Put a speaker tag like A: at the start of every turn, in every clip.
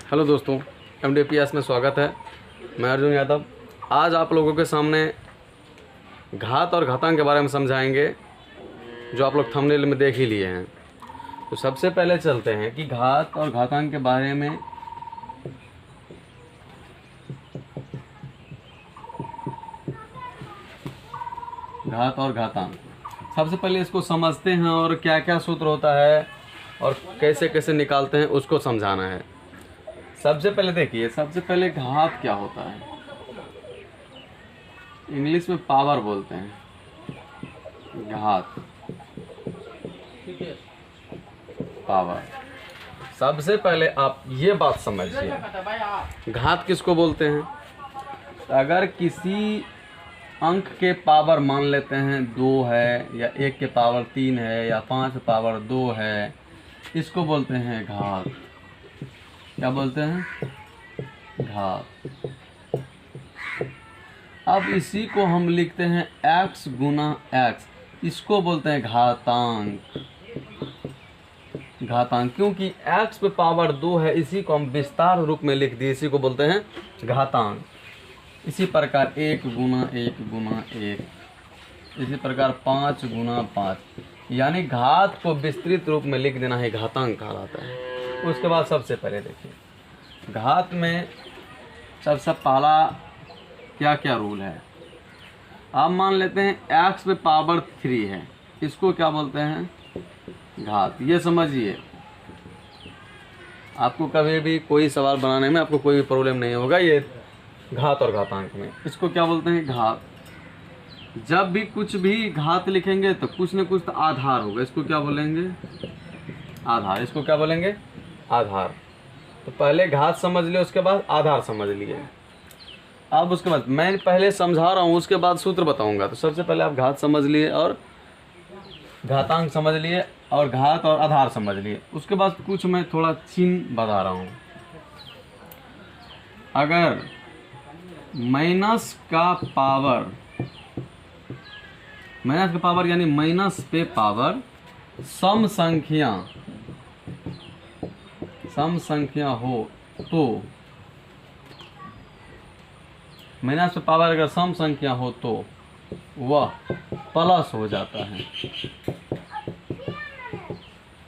A: Hello दोस्तों, MDPS में स्वागत है। मैं अर्जुन यादव। आज आप लोगों के सामने घात और घातांक के बारे में समझाएंगे, जो आप लोग थंबनेल में देख ही लिए हैं। तो सबसे पहले चलते हैं कि घात और घातांक के बारे में। घात और घातांक, सबसे पहले इसको समझते हैं और क्या क्या सूत्र होता है और कैसे कैसे निकालते हैं उसको समझाना है। सबसे पहले देखिए, सबसे पहले घात क्या होता है। इंग्लिश में पावर बोलते हैं। घात, पावर। सबसे पहले आप ये बात समझिए, घात किसको बोलते हैं। अगर किसी अंक के पावर मान लेते हैं 2 है, या 1 के पावर 3 है, या 5 पावर 2 है, इसको बोलते हैं घात। क्या बोलते हैं? घात। अब इसी को हम लिखते हैं x गुना x, इसको बोलते हैं घातांक। घातांक, क्योंकि x पे पावर 2 है, इसी को हम विस्तार रूप में लिख दिए, इसी को बोलते हैं घातांक। इसी प्रकार 1 गुना 1 गुना 1, इसी प्रकार 5 गुना 5, यानी घात को विस्तृत रूप में लिख देना है, घातांक कहलाता है। उसके बाद सबसे पहले देखिए, घात में सबसे पहला क्या क्या रूल है। आप मान लेते हैं x पे पावर 3 है, इसको क्या बोलते हैं? घात। ये समझिए, आपको कभी भी कोई सवाल बनाने में आपको कोई भी प्रॉब्लम नहीं होगा। ये घात और घातांक में इसको क्या बोलते हैं? घात। जब भी कुछ भी घात लिखेंगे तो कुछ न कुछ तो आधार होगा, इसको क्या बोलेंगे? आधार। इसको क्या बोलेंगे? आधार। तो पहले घात समझ लिए, उसके बाद आधार समझ लिए। अब उसके बाद मैं पहले समझा रहा हूँ, उसके बाद सूत्र बताऊंगा। तो सबसे पहले आप घात समझ लिए और घातांक समझ लिए और घात और आधार समझ लिए। उसके बाद कुछ मैं थोड़ा चिन्ह बता रहा हूँ। अगर माइनस का पावर, माइनस का पावर यानी माइनस पे पावर सम संख्या हो तो, माइनस पे पावर अगर सम संख्या हो तो वह प्लस हो जाता है।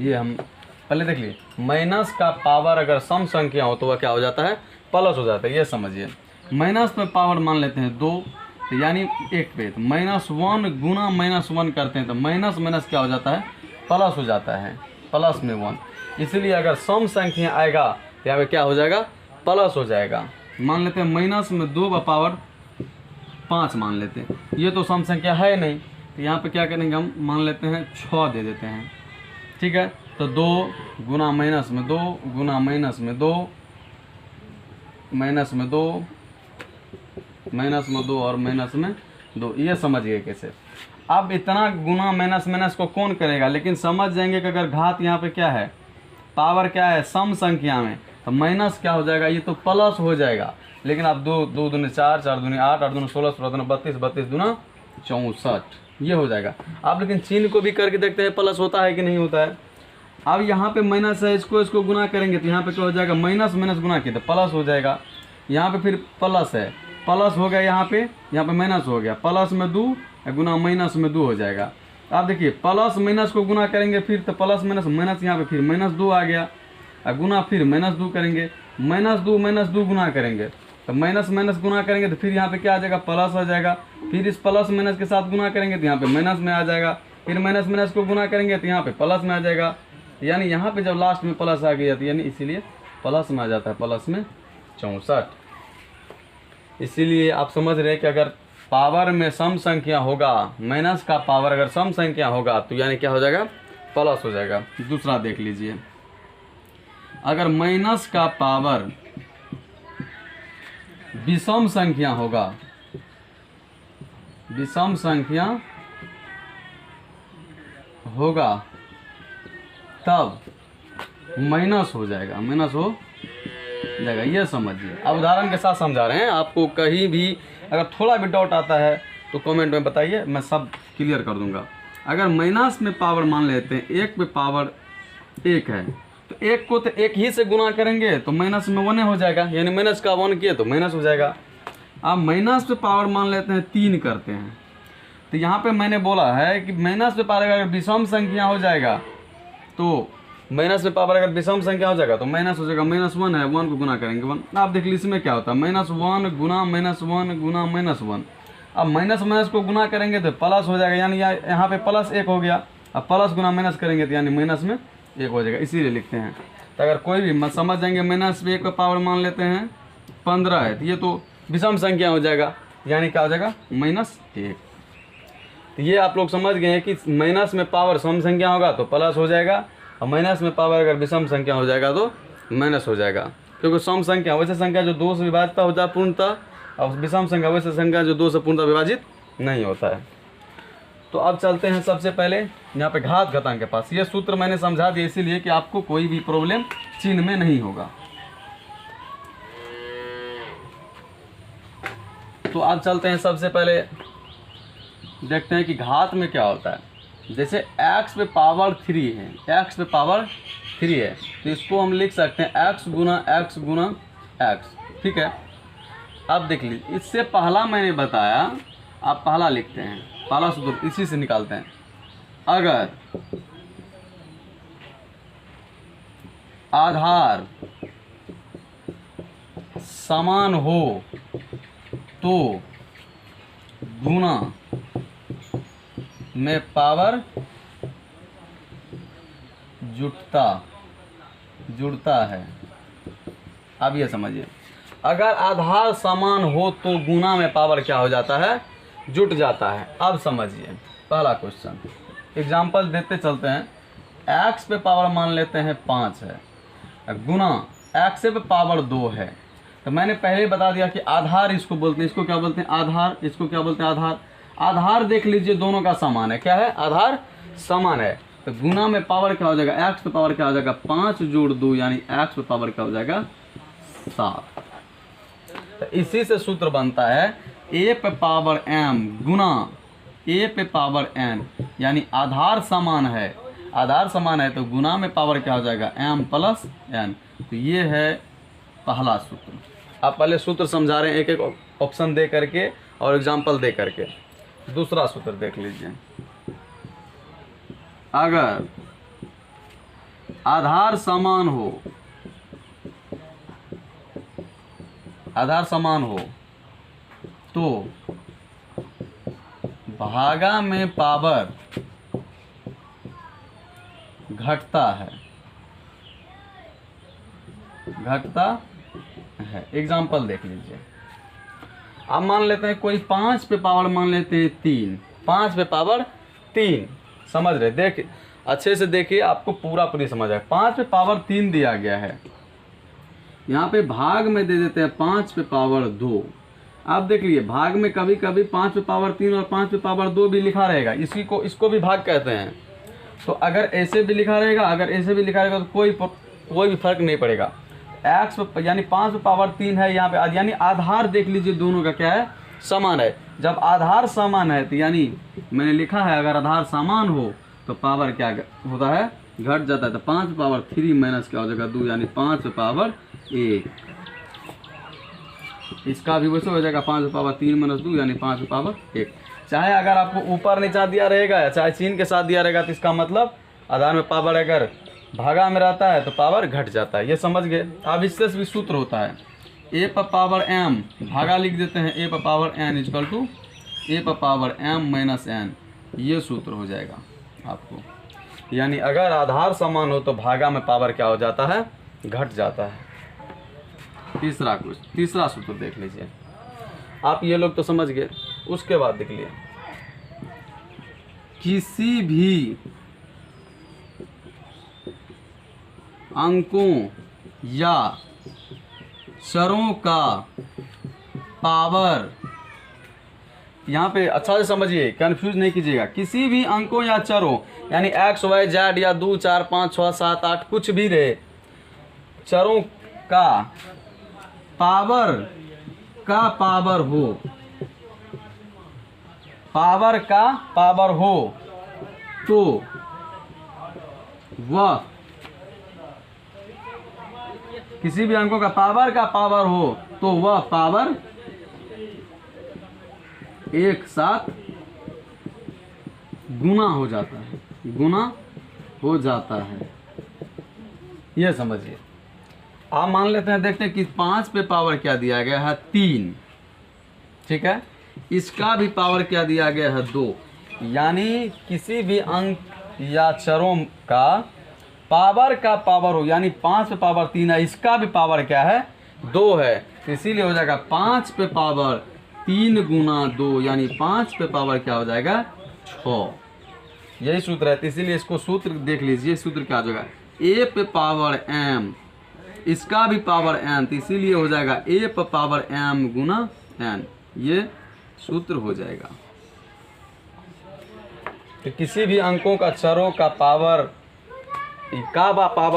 A: ये हम पहले देख लिए, माइनस का पावर अगर सम संख्या हो तो वह क्या हो जाता है? प्लस हो जाता है। ये समझिए, माइनस में पावर मान लेते हैं 2, तो यानी 1 पे, तो -1 गुना -1 करते हैं तो माइनस माइनस क्या हो जाता है? प्लस हो जाता है, प्लस में 1। इसलिए अगर सम संख्या आएगा तो यहाँ पे क्या हो जाएगा? प्लस हो जाएगा। मान लेते हैं माइनस में 2 का पावर 5 मान लेते हैं, ये तो सम संख्या है नहीं, तो यहाँ पे क्या करेंगे हम? मान लेते हैं 6 दे देते हैं। ठीक है, तो 2 गुना माइनस में 2 गुना माइनस में 2 माइनस में 2 माइनस में 2 और माइनस में 2, ये समझिए कैसे। अब इतना गुना माइनस माइनस को कौन करेगा, लेकिन समझ जाएंगे कि अगर घात यहाँ पे क्या है, पावर क्या है सम संख्या में, तो माइनस क्या हो जाएगा? ये तो प्लस हो जाएगा। लेकिन आप 2 दूनी 4, 4 दूनी 8, 8 दूनी 16, 16 दूनी 32, 32 दूना 64, ये हो जाएगा। आप लेकिन चिन्ह को भी करके देखते हैं प्लस होता है कि नहीं होता है। अब यहाँ पे माइनस है, इसको गुना करेंगे तो यहाँ पे क्या हो जाएगा? माइनस माइनस गुना किया तो प्लस हो जाएगा। यहाँ पे फिर प्लस है, प्लस हो गया, यहाँ पे माइनस हो गया, प्लस में 2 गुना माइनस में 2 हो जाएगा। आप देखिए, प्लस माइनस को गुना करेंगे फिर तो प्लस माइनस माइनस, यहाँ पे फिर -2 आ गया, गुना फिर -2 करेंगे, -2 गुना करेंगे तो माइनस माइनस गुना करेंगे तो फिर यहाँ पे क्या आ जाएगा? प्लस आ जाएगा। फिर इस प्लस माइनस के साथ गुना करेंगे तो यहाँ पे माइनस में आ जाएगा। फिर माइनस माइनस को गुना करेंगे तो यहाँ पे प्लस में आ जाएगा। यानी यहाँ पे जब लास्ट में प्लस आ गया तो यानी इसीलिए प्लस में आ जाता है, प्लस में 64। इसीलिए आप समझ रहे हैं कि अगर पावर में सम संख्या होगा, माइनस का पावर अगर सम संख्या होगा तो यानी क्या हो जाएगा? प्लस हो जाएगा। दूसरा देख लीजिए, अगर माइनस का पावर विषम संख्या होगा, विषम संख्या होगा तब माइनस हो जाएगा, माइनस हो जाएगा। ये समझिए। अब उदाहरण के साथ समझा रहे हैं आपको। कहीं भी अगर थोड़ा भी डाउट आता है तो कमेंट में बताइए, मैं सब क्लियर कर दूंगा। अगर माइनस में पावर मान लेते हैं 1 पे पावर 1 है तो एक को तो एक ही से गुना करेंगे तो माइनस में 1 हो जाएगा, यानी माइनस का 1 किए तो माइनस हो जाएगा। अब माइनस पे पावर मान लेते हैं 3 करते हैं, तो यहाँ पे मैंने बोला है कि माइनस पे पावर अगर विषम संख्या हो जाएगा तो माइनस में पावर अगर विषम संख्या हो जाएगा तो माइनस हो जाएगा, -1 है, 1 को गुना करेंगे 1। आप देख लीजिए इसमें क्या होता है, -1 गुना -1 गुना -1। अब माइनस माइनस को गुना करेंगे तो प्लस हो जाएगा, यानी यहाँ पे +1 हो गया। अब प्लस गुना माइनस करेंगे तो यानी माइनस में 1 हो जाएगा, इसीलिए लिखते हैं। तो अगर कोई भी मत समझ जाएंगे माइनस पे 1 का पावर मान लेते हैं 15 है, तो ये तो विषम संख्या हो जाएगा, यानी क्या हो जाएगा -1। तो ये आप लोग समझ गए हैं कि माइनस में पावर सम संख्या होगा तो प्लस हो जाएगा, और माइनस में पावर अगर विषम संख्या हो जाएगा तो माइनस हो जाएगा। क्योंकि सम संख्या वैसे संख्या जो 2 से विभाजित हो जाए पूर्णतः, और विषम संख्या वैसे संख्या जो 2 से पूर्णतः विभाजित नहीं होता है। तो अब चलते हैं सबसे पहले यहाँ पे घात घातांक के पास। ये सूत्र मैंने समझा दिया इसीलिए कि आपको कोई भी प्रॉब्लम चिन्ह में नहीं होगा। तो अब चलते हैं सबसे पहले देखते हैं कि घात में क्या होता है। जैसे x पे पावर 3 है, x पे पावर 3 है, तो इसको हम लिख सकते हैं x गुना x, ठीक है। अब देख लीजिए, इससे पहला मैंने बताया, आप पहला लिखते हैं, पहला सूत्र इसी से निकालते हैं। अगर आधार समान हो तो गुणा में पावर जुड़ता है। अब ये समझिए, अगर आधार समान हो तो गुणा में पावर क्या हो जाता है, जुट जाता है। अब समझिए पहला क्वेश्चन, एग्जाम्पल देते चलते हैं। x पे पावर मान लेते हैं 5 है, गुना x पे पावर 2 है। तो मैंने पहले बता दिया कि आधार इसको बोलते हैं, इसको क्या बोलते हैं आधार, इसको क्या बोलते हैं आधार। आधार देख लीजिए दोनों का समान है, क्या है आधार समान है। तो गुना में पावर क्या हो जाएगा, x पे पावर क्या हो जाएगा 5 जोड़ 2, यानी x पे पावर क्या हो जाएगा 7। तो इसी से सूत्र बनता है a पे पावर m गुना a पे पावर n, यानी आधार समान है, आधार समान है तो गुना में पावर क्या हो जाएगा m प्लस n। तो ये है पहला सूत्र। आप पहले सूत्र समझा रहे हैं एक एक ऑप्शन दे करके और एग्जाम्पल दे करके। दूसरा सूत्र देख लीजिए, अगर आधार समान हो तो भागा में पावर घटता है। एग्जाम्पल देख लीजिए, अब मान लेते हैं कोई 5 पे पावर मान लेते हैं 3, 5 पे पावर 3, समझ रहे, देख अच्छे से देखिए आपको पूरी समझ आए। 5 पे पावर 3 दिया गया है, यहाँ पे भाग में दे देते हैं 5 पे पावर 2। आप देख लीजिए भाग में कभी कभी 5 पे पावर 3 और 5 पे पावर 2 भी लिखा रहेगा, इसको भी भाग कहते हैं। तो अगर ऐसे भी लिखा रहेगा, अगर ऐसे भी लिखा रहेगा तो कोई भी फर्क नहीं पड़ेगा। x पे यानी 5 पे पावर 3 है यहाँ पे, यानी आधार देख लीजिए दोनों का क्या है समान है। जब आधार समान है तो यानी मैंने लिखा है अगर आधार समान हो तो पावर क्या होता है घट जाता है। तो 5 पे पावर 3 माइनस क्या हो जाएगा 2, यानी 5 पे पावर 1। इसका भी वैसे हो जाएगा 5 पे पावर 3 माइनस 2, यानी 5 पे पावर 1। चाहे अगर आपको ऊपर नीचा दिया रहेगा चाहे चिन्ह के साथ दिया रहेगा, तो इसका मतलब आधार में पावर अगर भागा में रहता है तो पावर घट जाता है। ये समझ गए। अब इससे भी सूत्र होता है a पर पावर m, भागा लिख देते हैं a पर power n equal to a पर पावर m माइनस n। ये सूत्र हो जाएगा आपको, यानी अगर आधार समान हो तो भागा में पावर क्या हो जाता है घट जाता है। तीसरा सूत्र देख लीजिए, आप ये लोग तो समझ गए। उसके बाद देख लिए, किसी भी अंकों या चरों का पावर, यहाँ पे अच्छा से समझिए कंफ्यूज नहीं कीजिएगा। किसी भी अंकों या चरों यानी x y z या 2 4 5 6 7 8 कुछ भी रहे, चरों का पावर हो तो वह किसी भी अंकों का पावर हो तो वह पावर एक साथ गुना हो जाता है, गुना हो जाता है, ये समझिए। आप मान लेते हैं, देखते हैं कि 5 पे पावर क्या दिया गया है 3, ठीक है। इसका भी पावर क्या दिया गया है 2, यानी किसी भी अंक या चरों का पावर हो, यानी 5 पे पावर 3 है, इसका भी पावर क्या है 2 है, तो इसीलिए हो जाएगा 5 पे पावर 3 गुना 2, यानी 5 पे पावर क्या हो जाएगा 6। यही सूत्र है, तो इसीलिए इसको सूत्र देख लीजिए, सूत्र क्या हो जाएगा a पे पावर m, इसका भी पावर n, तो इसीलिए हो जाएगा a पे पावर m गुना n, ये सूत्र हो जाएगा। तो किसी भी अंकों का चरों का पावर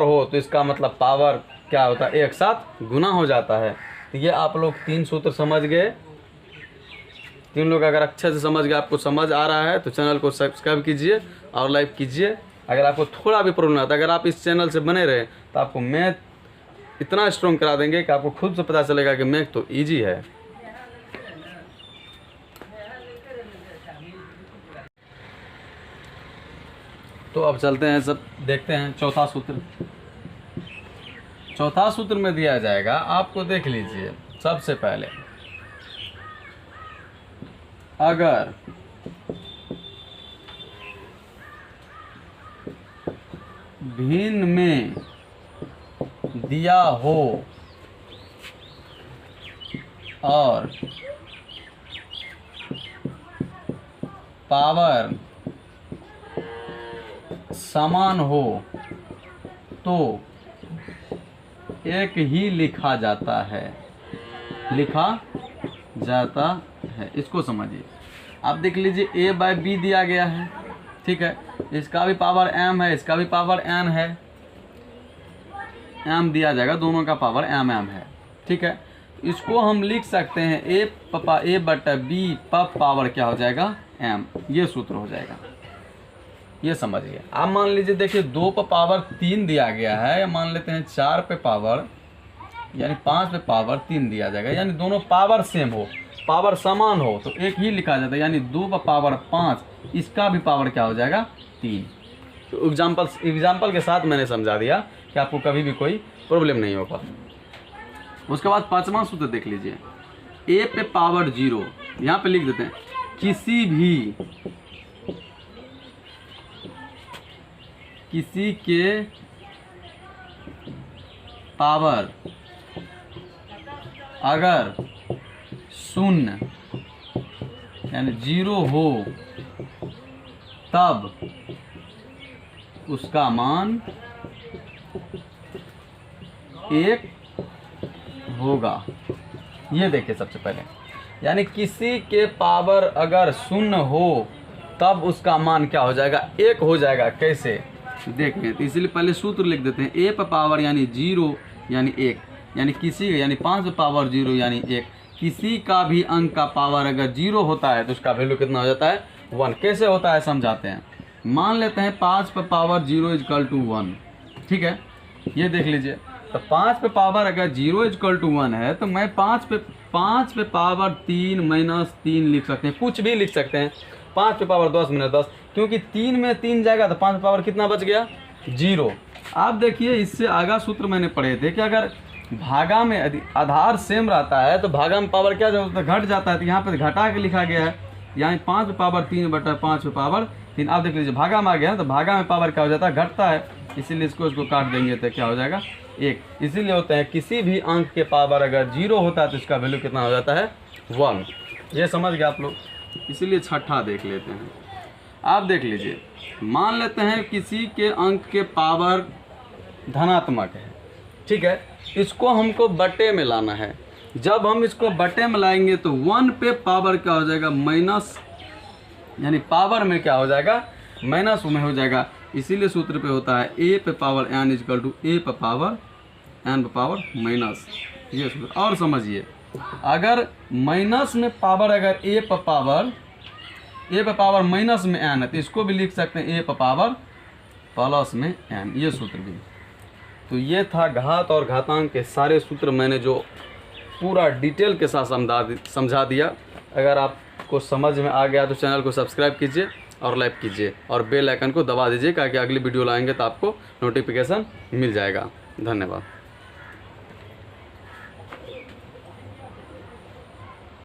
A: हो तो इसका मतलब पावर क्या होता है, एक साथ गुना हो जाता है। तो ये आप लोग 3 सूत्र समझ गए। 3 लोग अगर अच्छे से समझ गए, आपको समझ आ रहा है तो चैनल को सब्सक्राइब कीजिए और लाइक कीजिए। अगर आपको थोड़ा भी प्रॉब्लम आता है, अगर आप इस चैनल से बने रहे तो आपको मैथ इतना स्ट्रॉन्ग करा देंगे कि आपको खुद से पता चलेगा कि मैथ तो इजी है। तो अब चलते हैं, सब देखते हैं चौथा सूत्र। चौथा सूत्र में दिया जाएगा, आपको देख लीजिए। सबसे पहले अगर भिन्न में दिया हो और पावर समान हो तो एक ही लिखा जाता है, इसको समझिए। आप देख लीजिए a/b दिया गया है, ठीक है, इसका भी पावर m है, इसका भी पावर n है, m दिया जाएगा, दोनों का पावर m है, ठीक है। इसको हम लिख सकते हैं a/b पावर क्या हो जाएगा m, ये सूत्र हो जाएगा, ये समझिए। आप मान लीजिए, देखिए 2 पे पावर 3 दिया गया है, या मान लेते हैं 4 पे पावर यानी 5 पे पावर 3 दिया जाएगा, यानी दोनों पावर सेम हो, पावर समान हो तो एक ही लिखा जाता है, यानी 2 पे पावर 5, इसका भी पावर क्या हो जाएगा 3। तो एग्जाम्पल के साथ मैंने समझा दिया कि आपको कभी भी कोई प्रॉब्लम नहीं होगा। उसके बाद 5वां सूत्र देख लीजिए, a पे पावर 0, यहाँ पे लिख देते हैं किसी के पावर अगर 0 यानी 0 हो तब उसका मान 1 होगा। ये देखिए सबसे पहले, यानी किसी के पावर अगर 0 हो तब उसका मान क्या हो जाएगा 1 हो जाएगा। कैसे देखें, तो इसलिए पहले सूत्र लिख देते हैं, a पे पावर यानी 0 यानी 1, यानी किसी यानी 5 पे पावर 0 यानी 1, किसी का भी अंक का पावर अगर 0 होता है तो उसका वैल्यू कितना हो जाता है 1। कैसे होता है समझाते हैं। मान लेते हैं 5 पे पावर 0 = 1, ठीक है, ये देख लीजिए। तो 5 पे पावर अगर 0 = 1 है तो मैं 5 पे पावर 3 - 3 लिख सकते हैं, कुछ भी लिख सकते हैं। 5 पे पावर 10 - 10, क्योंकि 3 में 3 जाएगा तो 5 पे पावर कितना बच गया 0। आप देखिए, इससे आगा सूत्र मैंने पढ़े थे कि अगर भागा में आधार सेम रहता है तो भागा में पावर क्या होता है घट जाता है, तो यहाँ पे घटा के लिखा गया है, यहाँ 5 पे पावर 3/5 पे पावर 3। आप देख लीजिए भागा में आ गया, तो भागा में पावर क्या हो जाता है घटता है, इसीलिए इसको काट देंगे तो क्या हो जाएगा 1। इसीलिए होता है किसी भी अंक के पावर अगर 0 होता है तो इसका वैल्यू कितना हो जाता है 1। ये समझ गए आप लोग। इसीलिए छठा देख लेते हैं। आप देख लीजिए, मान लेते हैं किसी के अंक के पावर धनात्मक है, ठीक है, इसको हमको बटे में लाना है। जब हम इसको बटे में लाएंगे तो 1 पे पावर क्या हो जाएगा माइनस, यानी पावर में क्या हो जाएगा माइनस में हो जाएगा। इसीलिए सूत्र पे होता है a पे पावर n = a पे पावर n पे पावर माइनस, ये सूत्र। और समझिए, अगर माइनस में पावर अगर a पे पावर माइनस में n है तो इसको भी लिख सकते हैं a पे पावर प्लस में n, ये सूत्र भी। तो ये था घात और घातांक के सारे सूत्र, मैंने जो पूरा डिटेल के साथ समझा दिया। अगर आपको समझ में आ गया तो चैनल को सब्सक्राइब कीजिए और लाइक कीजिए और बेल आइकन को दबा दीजिए, ताकि अगली वीडियो लाएंगे तो आपको नोटिफिकेशन मिल जाएगा। धन्यवाद।